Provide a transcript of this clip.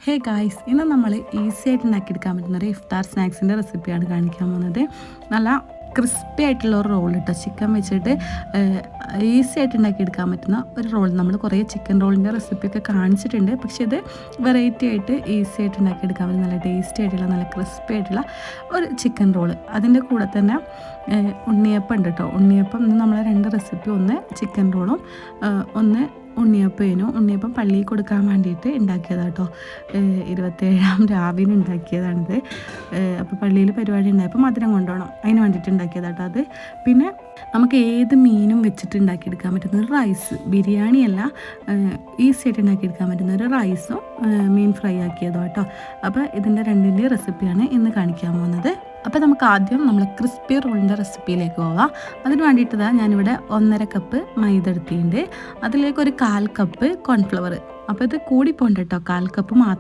Hey guys, ഇന്ന് നമ്മൾ easy ആയിട്ട് ഉണ്ടാക്കിയെടുക്കാൻ പറ്റുന്ന ഒരു ഇഫ്താർ സ്നാക്സിൻ്റെ റെസിപ്പിയാണ് കാണിക്കാൻ പോകുന്നത്. നല്ല ക്രിസ്പി ആയിട്ടുള്ള ഒരു റോൾ കേട്ടോ, ചിക്കൻ വെച്ചിട്ട് ഈസി ആയിട്ട് ഉണ്ടാക്കിയെടുക്കാൻ പറ്റുന്ന ഒരു റോൾ. നമ്മൾ കുറേ ചിക്കൻ റോളിൻ്റെ റെസിപ്പിയൊക്കെ കാണിച്ചിട്ടുണ്ട്, പക്ഷേ ഇത് വെറൈറ്റി ആയിട്ട് ഈസി ആയിട്ട് ഉണ്ടാക്കിയെടുക്കാൻ പറ്റുന്ന നല്ല ടേസ്റ്റി ആയിട്ടുള്ള നല്ല ക്രിസ്പി ആയിട്ടുള്ള ഒരു ചിക്കൻ റോള്. അതിൻ്റെ കൂടെ തന്നെ ഉണ്ണിയപ്പം ഉണ്ട് കേട്ടോ. ഉണ്ണിയപ്പം നമ്മളെ രണ്ട് റെസിപ്പി, ഒന്ന് ചിക്കൻ റോളും ഒന്ന് ഉണ്ണിയപ്പം പള്ളിയിൽ കൊടുക്കാൻ വേണ്ടിയിട്ട് ഉണ്ടാക്കിയതാണ് കേട്ടോ. 27-ാം രാവിലെ ഉണ്ടാക്കിയതാണിത്. അപ്പോൾ പള്ളിയിൽ പരിപാടി ഉണ്ടായപ്പോൾ മധുരം കൊണ്ടുപോകണം, അതിന് വേണ്ടിയിട്ട് ഉണ്ടാക്കിയതാട്ടോ അത്. പിന്നെ നമുക്ക് ഏത് മീനും വെച്ചിട്ട് ഉണ്ടാക്കിയെടുക്കാൻ പറ്റുന്ന ഒരു റൈസ്, ബിരിയാണിയല്ല, ഈസി ആയിട്ട് ഉണ്ടാക്കിയെടുക്കാൻ പറ്റുന്ന ഒരു റൈസും മീൻ ഫ്രൈ ആക്കിയതോ കേട്ടോ. അപ്പോൾ ഇതിൻ്റെ രണ്ടിൻ്റെ റെസിപ്പിയാണ് ഇന്ന് കാണിക്കാൻ പോകുന്നത്. അപ്പോൾ നമുക്ക് ആദ്യം നമ്മൾ ക്രിസ്പി റോളിൻ്റെ റെസിപ്പിയിലേക്ക് പോവാം. അതിന് വേണ്ടിയിട്ട് ഞാനിവിടെ 1.5 കപ്പ് മൈദ എടുത്തിട്ടുണ്ട്. അതിലേക്ക് ഒരു 1/4 കപ്പ് കോൺഫ്ലവർ. അപ്പോൾ ഇത് കൂടി പോകണ്ട കേട്ടോ, 1/4 കപ്പ് മാത്രം